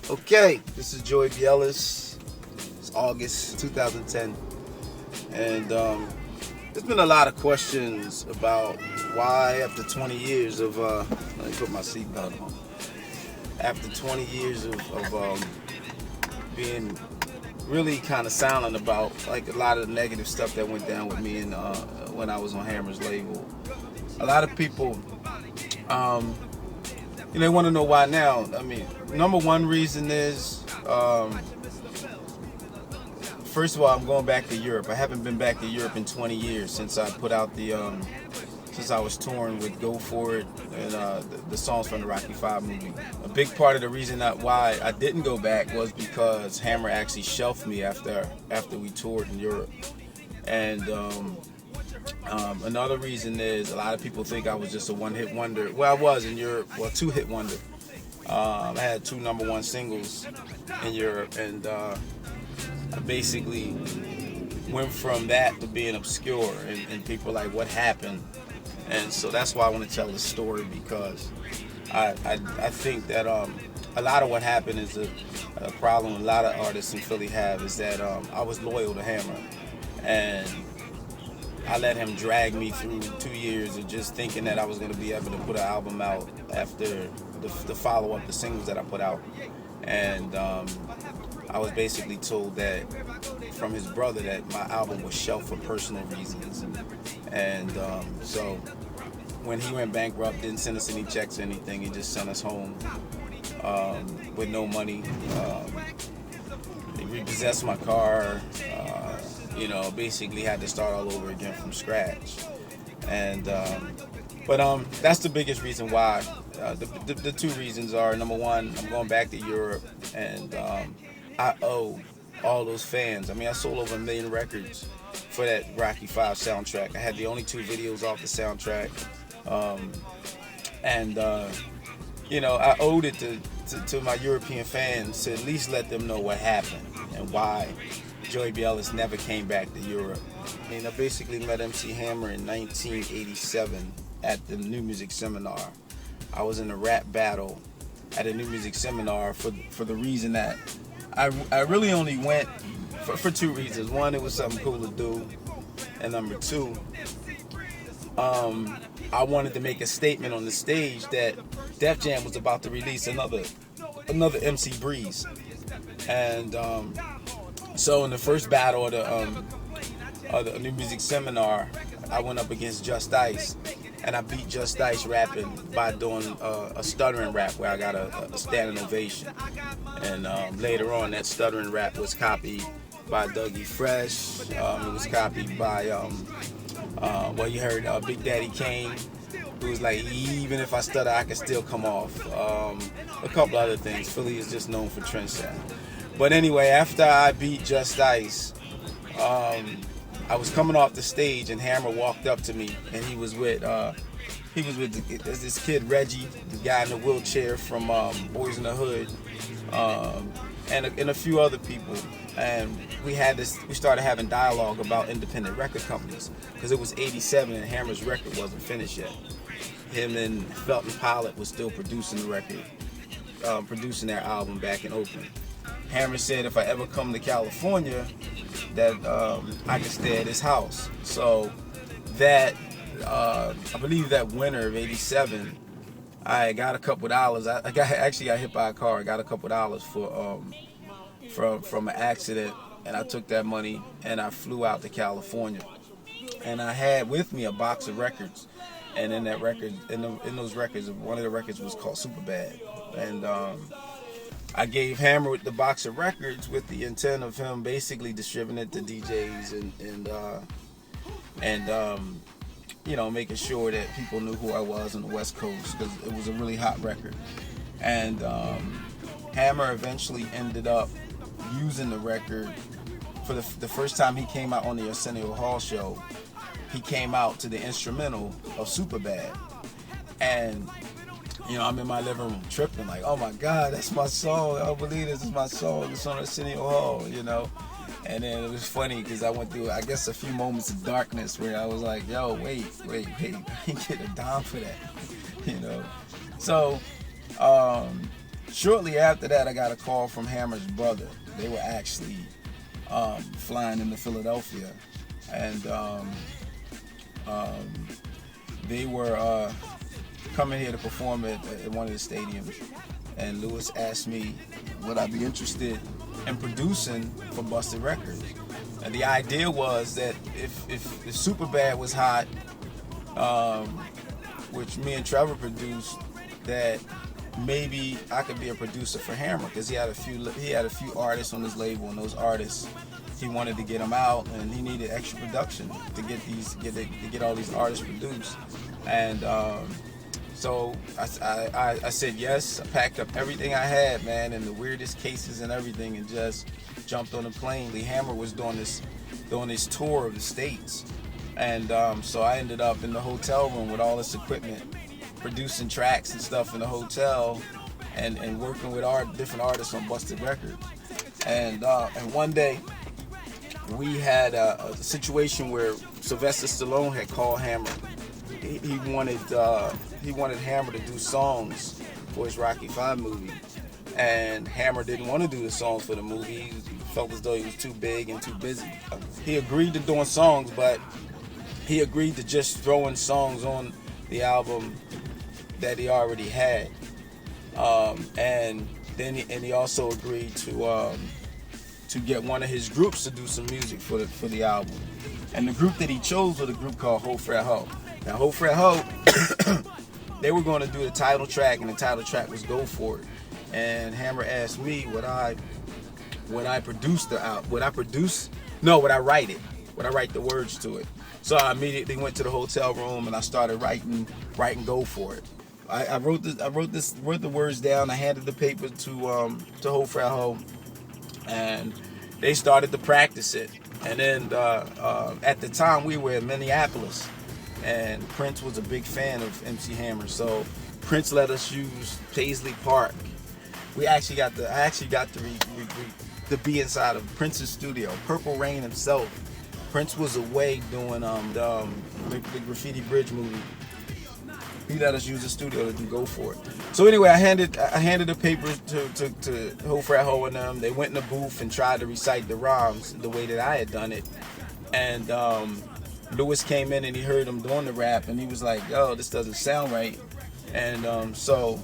Okay, this is Joey B Ellis. It's August 2010, and there's been a lot of questions about why, after 20 years of let me put my seatbelt on. After 20 years of being really kind of silent about like a lot of the negative stuff that went down with me and when I was on Hammer's label, a lot of people they want to know why now. I mean, number one reason is, first of all, I'm going back to Europe. I haven't been back to Europe in 20 years since I put out since I was touring with Go For It and the songs from the Rocky V movie. A big part of the reason why I didn't go back was because Hammer actually shelved me after we toured in Europe. And another reason is a lot of people think I was just a one-hit wonder. Well, I was in Europe. Well, two-hit wonder. I had 2 #1 singles in Europe, and I basically went from that to being obscure, and people are like, what happened? And so that's why I want to tell this story, because I think that a lot of what happened is a problem a lot of artists in Philly have, is that I was loyal to Hammer, and I let him drag me through 2 years of just thinking that I was going to be able to put an album out after the follow-up, the singles that I put out. And I was basically told that from his brother that my album was shelved for personal reasons. And so when he went bankrupt, didn't send us any checks or anything, he just sent us home with no money. He repossessed my car. Basically had to start all over again from scratch. And but that's the biggest reason why. The 2 reasons are, number one, I'm going back to Europe, and I owe all those fans. I mean, I sold over 1 million records for that Rocky V soundtrack. I had the only 2 videos off the soundtrack, and I owed it to my European fans to at least let them know what happened and why Joey B Ellis never came back to Europe. I mean, I basically met MC Hammer in 1987 at the New Music Seminar. I was in a rap battle at a New Music Seminar for the reason that I really only went for 2 reasons. One, it was something cool to do, and number 2, I wanted to make a statement on the stage that Def Jam was about to release another MC Breeze. And so in the first battle of the New Music Seminar, I went up against Just Ice, and I beat Just Ice rapping by doing a stuttering rap where I got a standing ovation. And later on, that stuttering rap was copied by Dougie Fresh. It was copied by, you heard Big Daddy Kane, who was like, even if I stutter, I can still come off. A couple other things. Philly is just known for trendsetting. But anyway, after I beat Just Ice, I was coming off the stage, and Hammer walked up to me, and he was with this kid Reggie, the guy in the wheelchair from Boys in the Hood, and a few other people. And we started having dialogue about independent record companies, because it was '87 and Hammer's record wasn't finished yet. Him and Felton Pilot was still producing the record, producing their album back in Oakland. Hammer said if I ever come to California, that I could stay at his house. So that I believe that winter of '87, I got a couple dollars. I actually got hit by a car. I got a couple dollars from an accident, and I took that money and I flew out to California. And I had with me a box of records, and in that record, in those records, one of the records was called Superbad, and I gave Hammer the box of records with the intent of him basically distributing it to DJs and making sure that people knew who I was on the West Coast, because it was a really hot record. And Hammer eventually ended up using the record for the first time. He came out on the Arsenio Hall show. He came out to the instrumental of Superbad, and I'm in my living room tripping, like, oh my God, that's my song. I don't believe this is my song. It's on Arsenio Hall, And then it was funny because I went through, I guess, a few moments of darkness where I was like, yo, wait, I didn't get a dime for that, So Shortly after that, I got a call from Hammer's brother. They were actually flying into Philadelphia, and they were coming here to perform at one of the stadiums. And Lewis asked me, would I be interested in producing for Busted Records? And the idea was that if Superbad was hot, which me and Trevor produced, that maybe I could be a producer for Hammer, because he had a few artists on his label, and those artists, he wanted to get them out, and he needed extra production to get all these artists produced. And so I said yes. I packed up everything I had, man, and the weirdest cases and everything, and just jumped on a plane. Lee Hammer was doing this tour of the States, and so I ended up in the hotel room with all this equipment, producing tracks and stuff in the hotel, and working with different artists on Busted Records. And one day we had a situation where Sylvester Stallone had called Hammer. He wanted Hammer to do songs for his Rocky V movie, and Hammer didn't want to do the songs for the movie. He felt as though he was too big and too busy. He agreed to doing songs, but he agreed to just throwing songs on the album that he already had, and he also agreed to get one of his groups to do some music for the album. And the group that he chose was a group called Ho Frat Ho. Now, Ho Frat Ho, they were going to do the title track, and the title track was Go For It. And Hammer asked me, would I produce the album? Would I write it? Would I write the words to it? So I immediately went to the hotel room, and I started writing Go For It. I wrote the words down. I handed the paper to Ho Frat Ho, and they started to practice it. And then at the time we were in Minneapolis, and Prince was a big fan of MC Hammer, so Prince let us use Paisley Park. I actually got to be inside of Prince's studio. Purple Rain himself. Prince was away doing the Graffiti Bridge movie. He let us use the studio to Go For It. So anyway, I handed the papers to Ho Frat Ho and them. They went in the booth and tried to recite the rhymes the way that I had done it. And Lewis came in and he heard him doing the rap, and he was like, "Yo, this doesn't sound right." And so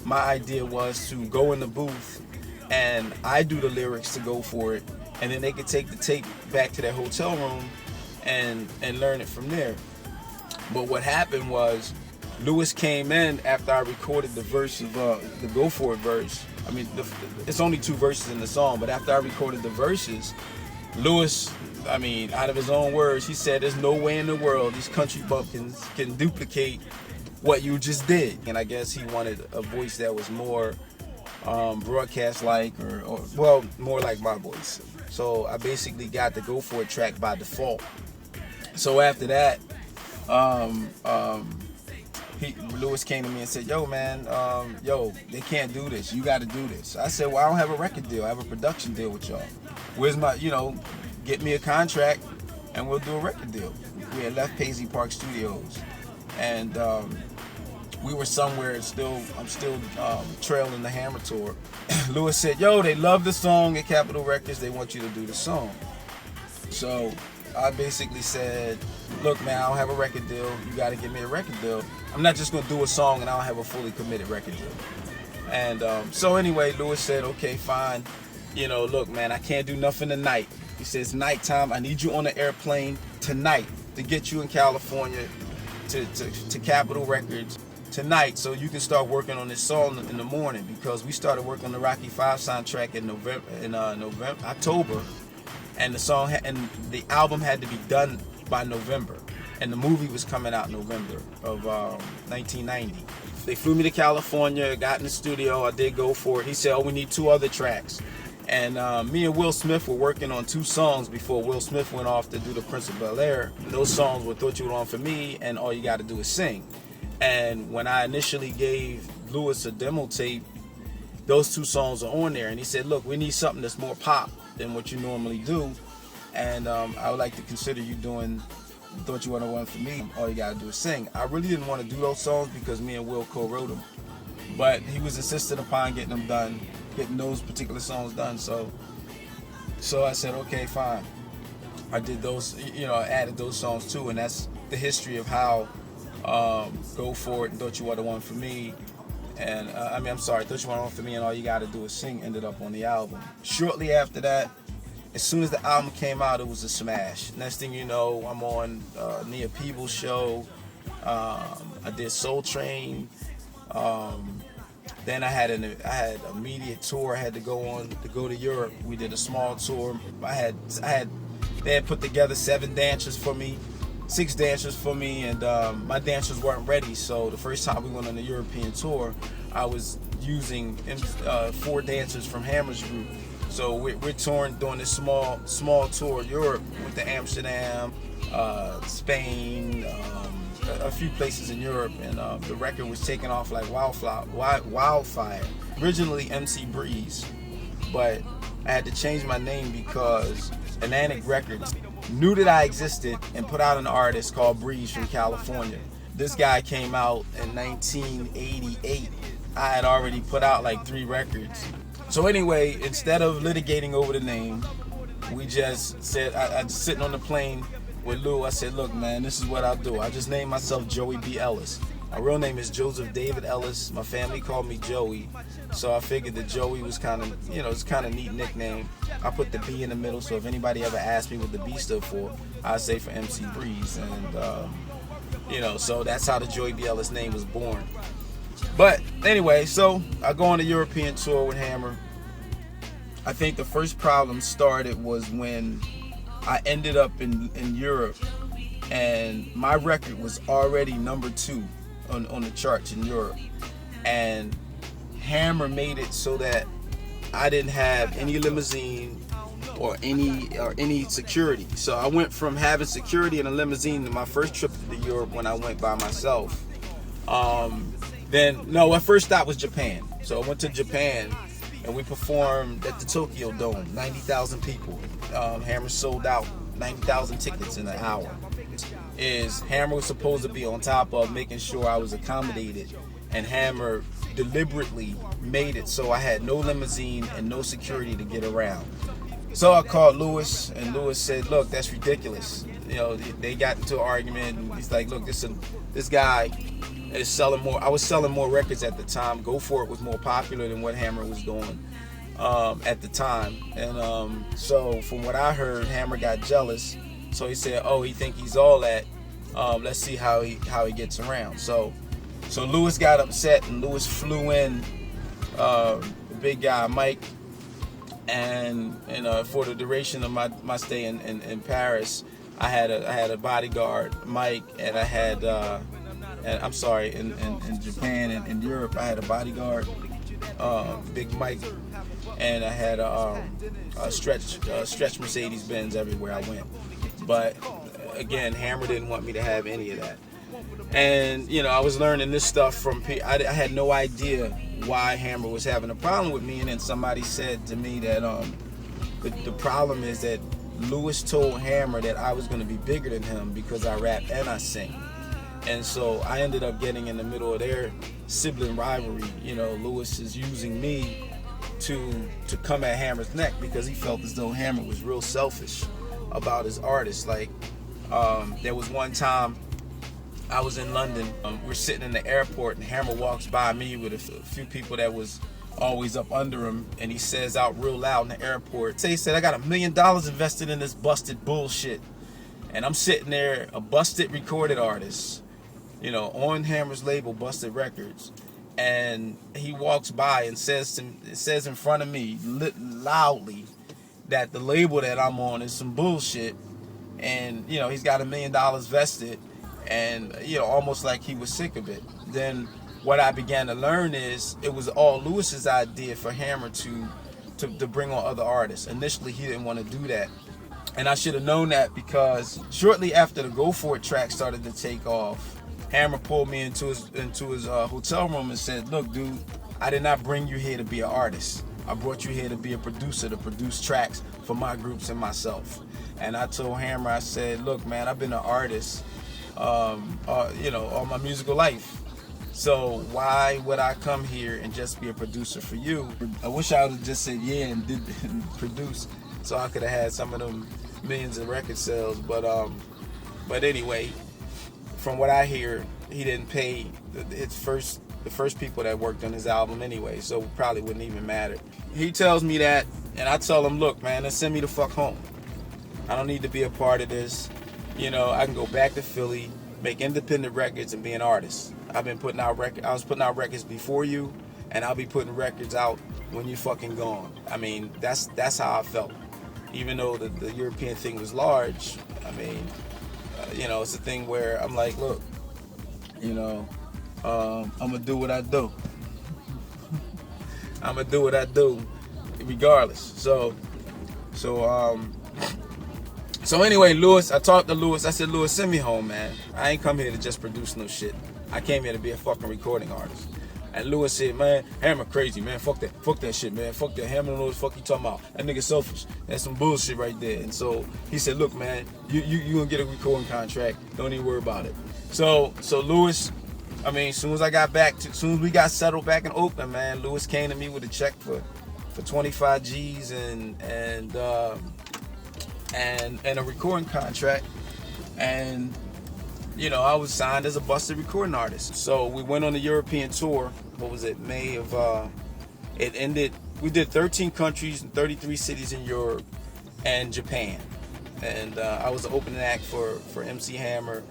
my idea was to go in the booth and I do the lyrics to Go For It, and then they could take the tape back to their hotel room and learn it from there. But what happened was, Lewis came in after I recorded the verse of the Go For It verse. I mean, it's only 2 verses in the song, but after I recorded the verses, Lewis, out of his own words, he said, "There's no way in the world these country bumpkins can duplicate what you just did." And I guess he wanted a voice that was more broadcast-like, or more like my voice. So I basically got the Go For It track by default. So after that, Lewis came to me and said, "Yo, man, they can't do this. You got to do this." I said, "Well, I don't have a record deal. I have a production deal with y'all. Where's my, get me a contract and we'll do a record deal." We had left Paisley Park Studios, and we were somewhere I'm still trailing the Hammer tour. Lewis said, "Yo, they love the song at Capitol Records. They want you to do the song." So I basically said, "Look, man, I don't have a record deal. You got to give me a record deal. I'm not just going to do a song and I don't have a fully committed record deal." And so anyway, Lewis said, "Okay, fine. Look, man, I can't do nothing tonight." He says, "Nighttime, I need you on the airplane tonight to get you in California to Capitol Records tonight, so you can start working on this song in the morning," because we started working on the Rocky V soundtrack in October, and the album had to be done by November, and the movie was coming out in November of 1990. They flew me to California, got in the studio, I did Go For It. He said, "Oh, we need 2 other tracks." And me and Will Smith were working on 2 songs before Will Smith went off to do the Prince of Bel-Air. Those songs were Thought You Were On For Me and All You Gotta Do Is Sing. And when I initially gave Lewis a demo tape, those 2 songs are on there. And he said, "Look, we need something that's more pop than what you normally do. And I would like to consider you doing Thought You Were On For Me, All You Gotta Do Is Sing." I really didn't want to do those songs because me and Will co-wrote them. But he was insistent upon getting them done, getting those particular songs done. So I said, okay, fine. I did those, I added those songs too, and that's the history of how Go For It and Don't You Want the One For Me, and I'm sorry, Don't You Want the One For Me and All You Gotta Do Is Sing ended up on the album. Shortly after that, as soon as the album came out, it was a smash. Next thing you know, I'm on Nia Peebles' show. I did Soul Train. Then I had a media tour I had to go on to go to Europe. We did a small tour. They had put together 6 dancers for me, and my dancers weren't ready. So the first time we went on the European tour, I was using 4 dancers from Hammer's group. So we're touring, doing this small tour Europe with the Amsterdam, Spain, a few places in Europe, and the record was taking off like wildfire. Originally MC Breeze, but I had to change my name because Atlantic Records knew that I existed and put out an artist called Breeze from California. This guy came out in 1988. I had already put out like 3 records. So anyway, instead of litigating over the name, we just said, I just sitting on the plane with Lou, I said, look, man, this is what I'll do. I just named myself Joey B Ellis. My real name is Joseph David Ellis. My family called me Joey, so I figured that Joey was kind of, it's kind of neat nickname. I put the B in the middle, so if anybody ever asked me what the B stood for, I'd say for MC Breeze, and so that's how the Joey B Ellis name was born. But anyway, so I go on a European tour with Hammer. I think the first problem started was when I ended up in Europe, and my record was already number 2 on the charts in Europe, and Hammer made it so that I didn't have any limousine or any security. So I went from having security in a limousine to my first trip to Europe when I went by myself. My first stop was Japan. So I went to Japan and we performed at the Tokyo Dome, 90,000 people. Hammer sold out 90,000 tickets in an hour. Hammer was supposed to be on top of making sure I was accommodated, and Hammer deliberately made it so I had no limousine and no security to get around. So I called Lewis, and Lewis said, look, that's ridiculous. They got into an argument, and he's like, look, this guy is selling more. I was selling more records at the time. Go For It was more popular than what Hammer was doing at the time. And so from what I heard, Hammer got jealous. So he said, oh, he think he's all that. Let's see how he gets around. So Lewis got upset, and Lewis flew in the big guy, Mike. And for the duration of my stay in Paris, I had a bodyguard, Mike, and I had in Japan and in Europe I had a bodyguard, Big Mike, and I had a stretch Mercedes Benz everywhere I went. But again, Hammer didn't want me to have any of that. And I was learning this stuff from I had no idea why Hammer was having a problem with me, and then somebody said to me that the problem is that Lewis told Hammer that I was going to be bigger than him because I rap and I sing. And so I ended up getting in the middle of their sibling rivalry. Lewis is using me to come at Hammer's neck because he felt as though Hammer was real selfish about his artists. Like, there was one time I was in London. We're sitting in the airport, and Hammer walks by me with a few people that was always up under him, and he says out real loud in the airport, he said, I got $1 million invested in this busted bullshit. And I'm sitting there, a busted recorded artist, on Hammer's label, Busted Records, and he walks by and says in front of me loudly that the label that I'm on is some bullshit, and he's got $1 million vested, and almost like he was sick of it. Then what I began to learn is it was all Lewis's idea for Hammer to bring on other artists. Initially, he didn't want to do that, and I should have known that because shortly after the Go For It track started to take off, Hammer pulled me into his hotel room and said, look, dude, I did not bring you here to be an artist. I brought you here to be a producer, to produce tracks for my groups and myself. And I told Hammer, I said, look, man, I've been an artist all my musical life. So why would I come here and just be a producer for you? I wish I would have just said yeah and did and produce, so I could have had some of them millions of record sales. But anyway, from what I hear, he didn't pay the first people that worked on his album anyway, so it probably wouldn't even matter. He tells me that, and I tell him, look, man, then send me the fuck home. I don't need to be a part of this. You know, I can go back to Philly, make independent records, and be an artist. I've been putting out records. I was putting out records before you, and I'll be putting records out when you fucking gone. I mean, that's how I felt. Even though the European thing was large, I mean, you know, it's a thing where I'm like, look, you know, I'm gonna do what I do. I'm gonna do what I do, regardless. So anyway, Lewis, I talked to Lewis. I said, Lewis, send me home, man. I ain't come here to just produce no shit. I came here to be a fucking recording artist. And Lewis said, man, Hammer crazy, man. Fuck that shit, man. Fuck that. Hammer don't know what the fuck you talking about. That nigga selfish. That's some bullshit right there. And so he said, look, man, you gonna get a recording contract. Don't even worry about it. So Lewis, I mean, as soon as we got settled back in Oakland, man, Lewis came to me with a check for 25 G's and a recording contract. And you know, I was signed as a busted recording artist. So we went on the European tour. What was it? May of, it ended, we did 13 countries and 33 cities in Europe and Japan. And I was the opening act for MC Hammer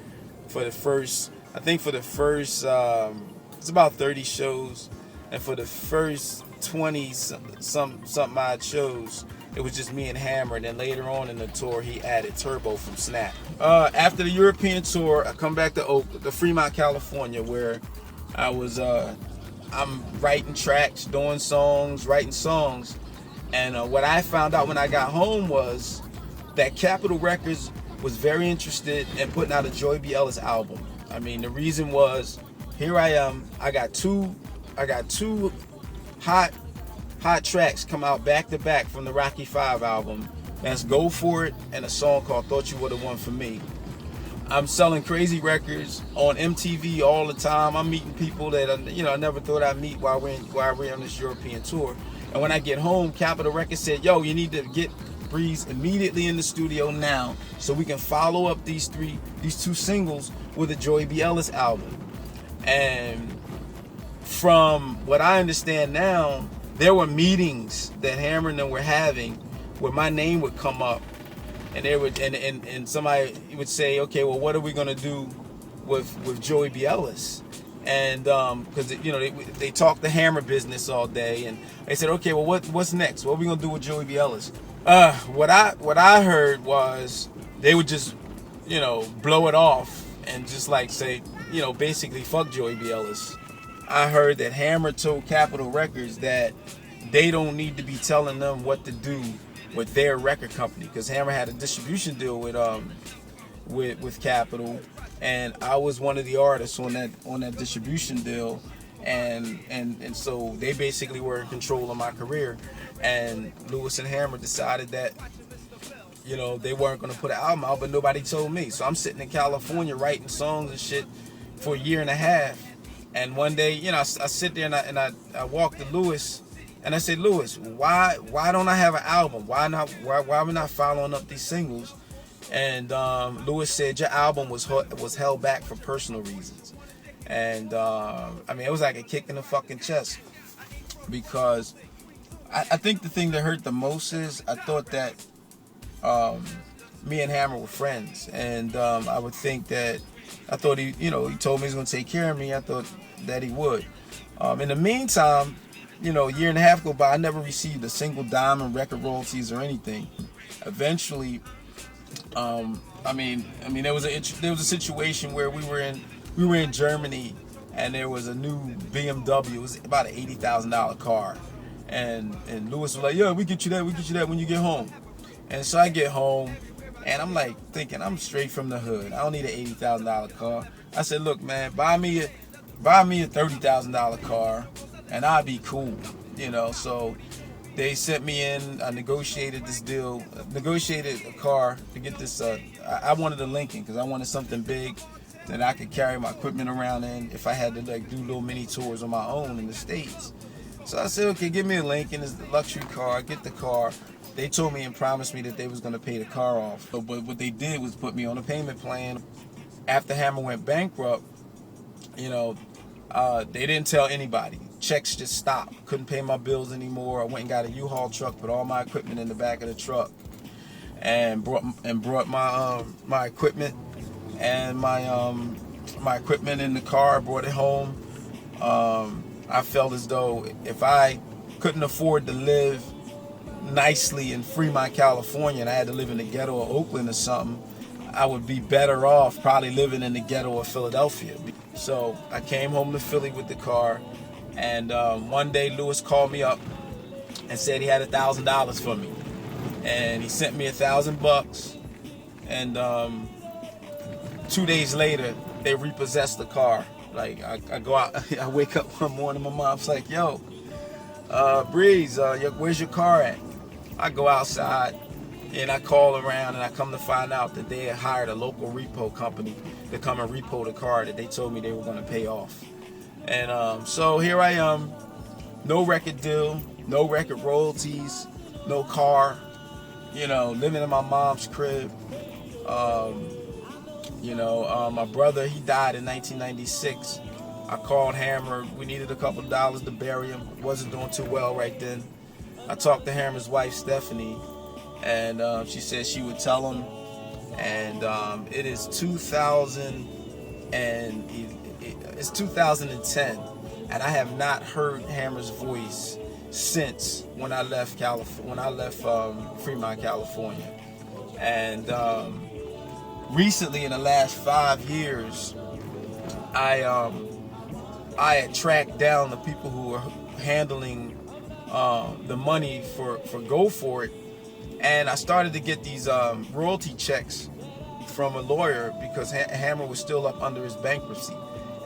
for the first, it's about 30 shows. And for the first 20 something odd shows, it was just me and Hammer, and then later on in the tour, he added Turbo from Snap. After the European tour, I come back to Fremont, California, where I was, I'm writing tracks, doing songs, writing songs. And what I found out when I got home was that Capitol Records was very interested in putting out a Joey B Ellis album. I mean, the reason was, here I am, I got two hot tracks come out back to back from the Rocky 5 album. That's Go For It and a song called Thought You Would've Won For Me. I'm selling crazy records on MTV all the time. I'm meeting people that I never thought I'd meet while we're on this European tour. And when I get home, Capitol Records said, yo, you need to get Breeze immediately in the studio now so we can follow up these two singles with a Joey B Ellis album. And from what I understand now, there were meetings that Hammer and them were having where my name would come up, and they would and somebody would say, okay, well, what are we gonna do with Joey B Ellis? And because they talked the Hammer business all day, and they said, okay, well, what's next? What are we gonna do with Joey B Ellis? What I heard was they would just blow it off and just like say, basically fuck Joey B Ellis. I heard that Hammer told Capitol Records that they don't need to be telling them what to do with their record company, because Hammer had a distribution deal with Capitol, and I was one of the artists on that distribution deal, and so they basically were in control of my career. And Lewis and Hammer decided that they weren't going to put an album out, but nobody told me. So I'm sitting in California writing songs and shit for a year and a half. And one day, I sit there and I walk to Lewis, and I said, Lewis, why don't I have an album? Why are we not following up these singles? And Lewis said, your album was held back for personal reasons. And I mean, it was like a kick in the fucking chest, because I think the thing that hurt the most is I thought that me and Hammer were friends, and I would think that I thought he told me he was going to take care of me. I thought that he would. In the meantime, a year and a half go by, I never received a single dime in record royalties or anything. Eventually, I mean, there was a situation where we were in Germany, and there was a new BMW. It was about an $80,000 car, and Lewis was like, "Yeah, we get you that when you get home." And so I get home, and I'm like thinking, I'm straight from the hood. I don't need an $80,000 car. I said, look, man, buy me a $30,000 car, and I'll be cool, So they sent me in. I negotiated this deal, negotiated a car to get this. I wanted a Lincoln because I wanted something big. that I could carry my equipment around in if I had to like do little mini tours on my own in the States. So I said, okay, give me a link, and it's the luxury car. I get the car. They told me and promised me that they was going to pay the car off. But what they did was put me on a payment plan. After Hammer went bankrupt, you know, they didn't tell anybody. Checks just stopped. Couldn't pay my bills anymore. I went and got a U-Haul truck, put all my equipment in the back of the truck, and brought my equipment and my equipment in the car. Brought it home. I felt as though if I couldn't afford to live nicely in Fremont, California, and I had to live in the ghetto of Oakland or something, I would be better off probably living in the ghetto of Philadelphia. So I came home to Philly with the car, and one day Lewis called me up and said he had $1,000 for me, and he sent me $1,000. And 2 days later, they repossessed the car. Like I go out, I wake up one morning, my mom's like, "Yo, Breeze, where's your car at?" I go outside and I call around, and I come to find out that they had hired a local repo company to come and repo the car that they told me they were going to pay off. And so here I am, no record deal, no record royalties, no car, you know, living in my mom's crib. My brother, he died in 1996. I called Hammer. We needed a couple dollars to bury him. Wasn't doing too well right then. I talked to Hammer's wife, Stephanie, and she said she would tell him. And it is 2010, and I have not heard Hammer's voice since when I left Fremont, California. And recently, in the last 5 years, I had tracked down the people who were handling the money for Go For It, and I started to get these royalty checks from a lawyer because Hammer was still up under his bankruptcy.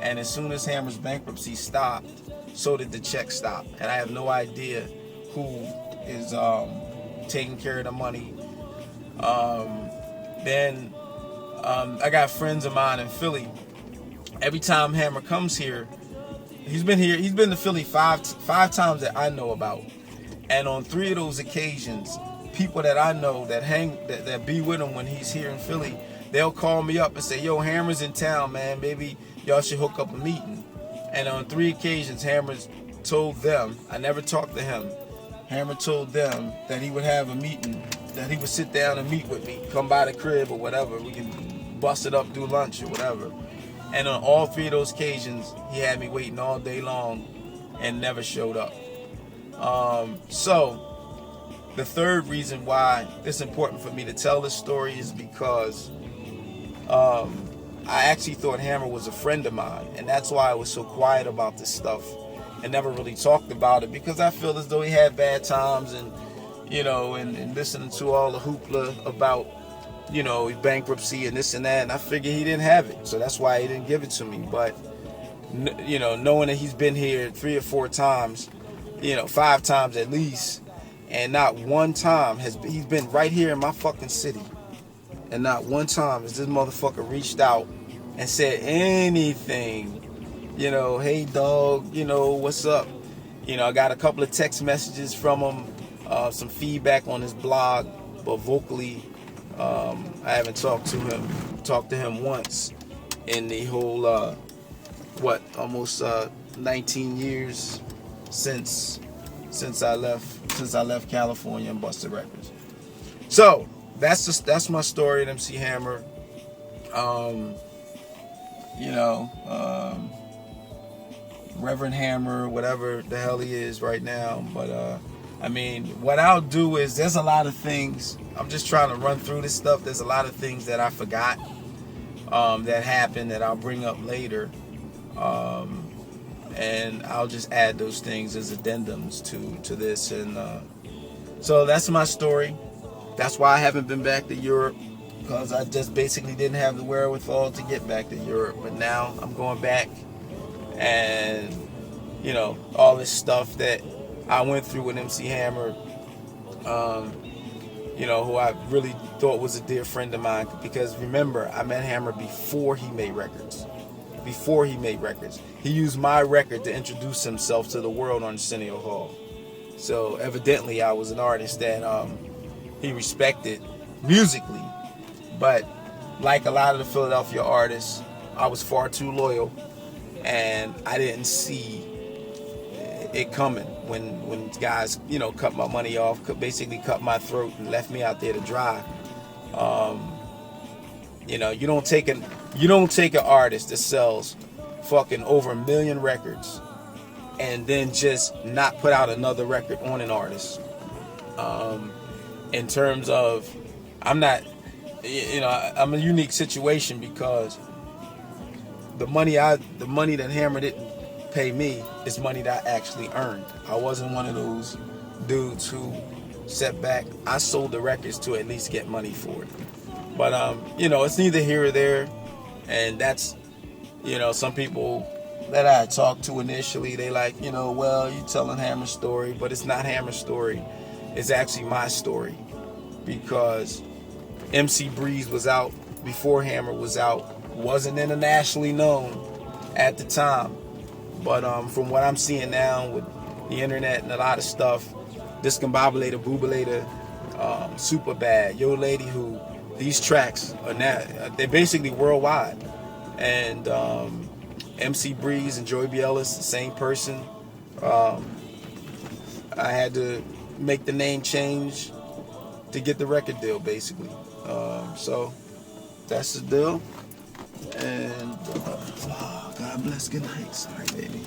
And as soon as Hammer's bankruptcy stopped, so did the check stop. And I have no idea who is taking care of the money. Then I got friends of mine in Philly. Every time Hammer comes here, he's been to Philly five times that I know about. And on 3 of those occasions, people that I know that be with him when he's here in Philly, they'll call me up and say, "Yo, Hammer's in town, man. Maybe y'all should hook up a meeting." And on 3 occasions, Hammer's told them, I never talked to him, Hammer told them that he would have a meeting, that he would sit down and meet with me, come by the crib or whatever. We can bust it up, do lunch or whatever. And on all 3 of those occasions, he had me waiting all day long and never showed up. So the third reason why it's important for me to tell this story is because I actually thought Hammer was a friend of mine, and that's why I was so quiet about this stuff and never really talked about it, because I feel as though he had bad times, and you know, and listening to all the hoopla about, you know, bankruptcy and this and that, and I figured he didn't have it, so that's why he didn't give it to me. But you know, knowing that he's been here 3 or 4 times, you know, 5 times at least, and not one time he's been right here in my fucking city, and not one time has this motherfucker reached out and said anything. You know, "Hey dog, you know, what's up?" You know, I got a couple of text messages from him, some feedback on his blog, but vocally, I haven't talked to him once in the whole almost 19 years since I left California and Busta Records. So that's my story at MC Hammer. Reverend Hammer, whatever the hell he is right now. But I mean, what I'll do is, there's a lot of things, I'm just trying to run through this stuff. There's a lot of things that I forgot that happened that I'll bring up later, and I'll just add those things as addendums to this. And so that's my story. That's why I haven't been back to Europe, because I just basically didn't have the wherewithal to get back to Europe. But now I'm going back, and you know, all this stuff that I went through with MC Hammer, who I really thought was a dear friend of mine. Because remember, I met Hammer before he made records. He used my record to introduce himself to the world on Arsenio Hall. So evidently I was an artist that he respected musically. But like a lot of the Philadelphia artists, I was far too loyal, and I didn't see it coming when guys, cut my money off, basically cut my throat and left me out there to dry. You don't take an artist that sells fucking over 1 million records and then just not put out another record on an artist. In terms of, I'm not, I'm a unique situation because the money that Hammer didn't pay me is money that I actually earned. I wasn't one of those dudes who set back. I sold the records to at least get money for it. But it's neither here or there. And that's, some people that I talked to initially, they like, well, you're telling Hammer's story, but it's not Hammer's story. It's actually my story, because MC Breeze was out before Hammer was out. Wasn't internationally known at the time. But from what I'm seeing now with the internet and a lot of stuff, Discombobulator, Boobulator, Super Bad, Yo Lady Who, these tracks are now, they're basically worldwide. And MC Breeze and Joey B Ellis, the same person. I had to make the name change to get the record deal, basically. So that's the deal. And God bless. Good night. Sorry, baby.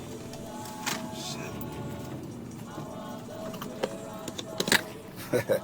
Shit.